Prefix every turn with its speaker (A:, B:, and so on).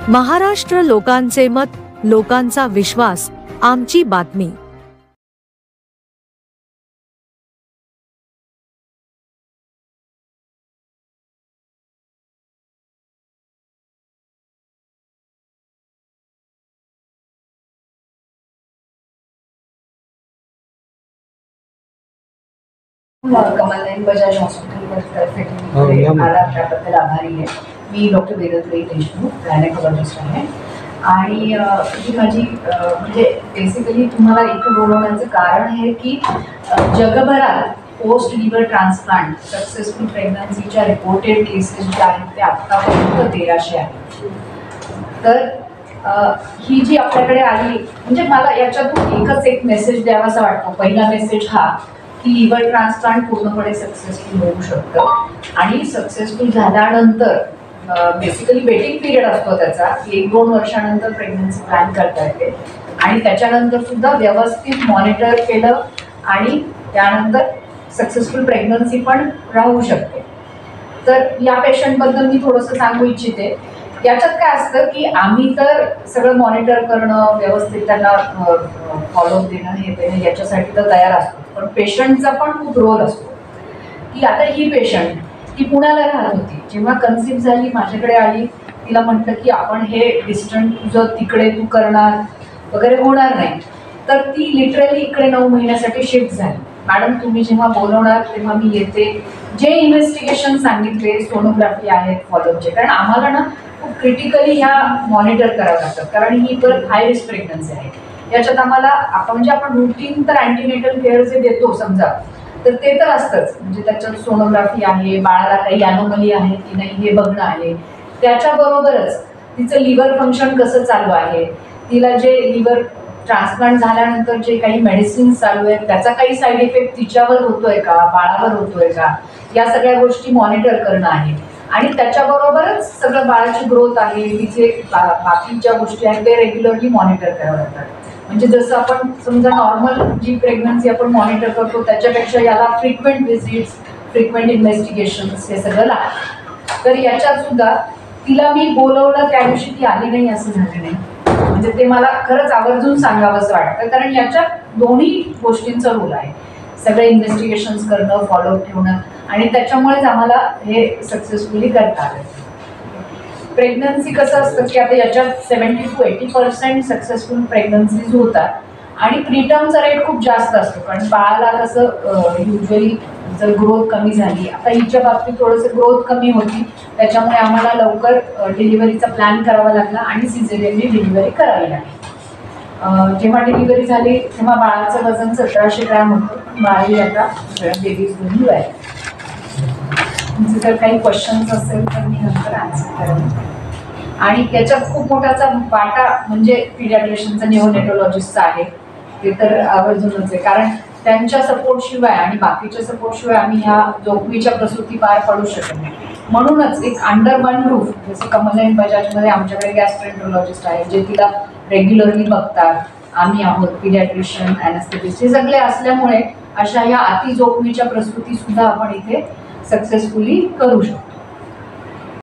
A: महाराष्ट्र लोकांचे मत, लोकांचा विश्वास, आमची बातमी।
B: कमलनयन बजाज हॉस्पिटल त्याबद्दल आभारी आहे। मी डॉक्टर वेदत्रयी देशमुख, गायनेकोलॉजिस्ट आहे। आणि ही माझी म्हणजे बेसिकली तुम्हाला इथं बोलवण्याचं कारण आहे की जगभरात पोस्ट लिव्हर ट्रान्सप्लांट सक्सेसफुल प्रेग्नन्सीच्या रिपोर्टेड केसेस ज्या आहेत ते आत्तापर्यंत 1300 आहेत। तर ही जी आपल्याकडे आली, म्हणजे मला याच्यातून एकच एक मेसेज द्यावासा वाटतो। पहिला मेसेज हा की लिव्हर ट्रान्सप्लांट पूर्णपणे सक्सेसफुल होऊ शकतं आणि सक्सेसफुल झाल्यानंतर बेसिकली वेटिंग पिरियड असतो त्याचा, 1-2 वर्षानंतर प्रेग्नन्सी प्लॅन करता येते आणि त्याच्यानंतर सुद्धा व्यवस्थित मॉनिटर केलं आणि त्यानंतर सक्सेसफुल प्रेग्नन्सी पण राहू शकते। तर या पेशंटबद्दल मी थोडंसं सांगू इच्छिते। याच्यात काय असतं की आम्ही तर सगळं मॉनिटर करणं, व्यवस्थित त्यांना फॉलोअप देणं, हे देणं याच्यासाठी तर तयार असतो, पण पेशंटचा पण खूप रोल असतो। की आता ही पेशंट ती पुण्याला राहत होती, जेव्हा कन्सीव्ह झाली माझ्याकडे आली, तिला म्हटलं की आपण हे डिस्टन्स तुझं तिकडे तू करणार वगैरे होणार नाही, तर ती लिटरली इकडे 9 महिन्यासाठी शिफ्ट झाली। मॅडम तुम्ही जेव्हा बोलवणार तेव्हा मी येते, जे इन्व्हेस्टिगेशन सांगितले, सोनोग्राफी आहेत, फॉलोअपचे, कारण आम्हाला ना खूप क्रिटिकली ह्या मॉनिटर करावं लागतात, कारण ही परत हाय रिस्क प्रेग्नन्सी आहे। याच्यात आम्हाला आपण रुटीन तर अँटीनेटल केअर जे देतो समजा, तर ते तर असतंच, म्हणजे त्याच्यात सोनोग्राफी आहे, बाळाला काही ॲनोमली आहे की नाही हे बघणं आहे, त्याच्याबरोबरच तिचं लिव्हर फंक्शन कसं चालू आहे, तिला जे लिव्हर ट्रान्सप्लांट झाल्यानंतर जे काही मेडिसिन्स चालू आहेत त्याचा काही साईड इफेक्ट तिच्यावर होतोय का, बाळावर होतोय का, या सगळ्या गोष्टी मॉनिटर करणं आहे। आणि त्याच्याबरोबरच सगळं बाळाची ग्रोथ आहे, तिचे बाकी ज्या गोष्टी आहेत ते रेग्युलरली मॉनिटर करावं लागतात। म्हणजे जसं आपण समजा नॉर्मल जी प्रेग्नन्सी आपण मॉनिटर करतो त्याच्यापेक्षा याला फ्रिक्वेंट व्हिजिट्स, फ्रिक्वेंट इन्व्हेस्टिगेशन्स हे सगळं लागतं। तर याच्यात सुद्धा तिला मी बोलवलं त्या दिवशी ती आली नाही असं झालं नाही, म्हणजे ते मला खरंच आवर्जून सांगावंसं वाटतं, कारण याच्यात दोन्ही गोष्टींचा रोल आहे। सगळे इन्व्हेस्टिगेशन्स करणं, फॉलोअप ठेवणं, आणि त्याच्यामुळेच आम्हाला हे सक्सेसफुली करता आलं। प्रेग्नन्सी कसं असतं की आता याच्यात 70 to 80% सक्सेसफुल प्रेग्नन्सीज होतात आणि प्रीटर्मचा रेट खूप जास्त असतो, कारण बाळाला कसं युजली जर ग्रोथ कमी झाली, आता हिच्या बाबतीत थोडंसं ग्रोथ कमी होती, त्याच्यामुळे आम्हाला लवकर डिलिव्हरीचा प्लॅन करावा लागला आणि सिझेरियनने डिलिव्हरी करावी लागली। जेव्हा डिलिव्हरी झाली तेव्हा बाळाचं वजन 1700 ग्रॅम होतं, पण बाळही आता बेबीज दोन्ही आहे। तुमचे जर काही क्वेश्चन्स असेल तर मी नंतर आन्सर करेन। आणि याच्यात खूप मोठाचा वाटा म्हणजे पिडियाट्रिशियनचा, निओनेटोलॉजिस्टचा आहे, ते तर आवर्जूनच आहे, कारण त्यांच्या सपोर्टशिवाय आणि बाकीच्या सपोर्टशिवाय आम्ही ह्या जोखमीच्या प्रसूती पार पाडू शकत नाही। म्हणूनच एक अंडर वन रूफ, जसं कमलनयन बजाजमध्ये आमच्याकडे गॅस्ट्रोएंटरोलॉजिस्ट आहे जे तिला रेग्युलरली बघतात, आम्ही आहोत पिडियाट्रिशियन, ॲनेस्थेटिस्ट, हे सगळे असल्यामुळे अशा ह्या अति जोखमीच्या प्रसूती सुद्धा आपण इथे सक्सेसफुली करू शकतो।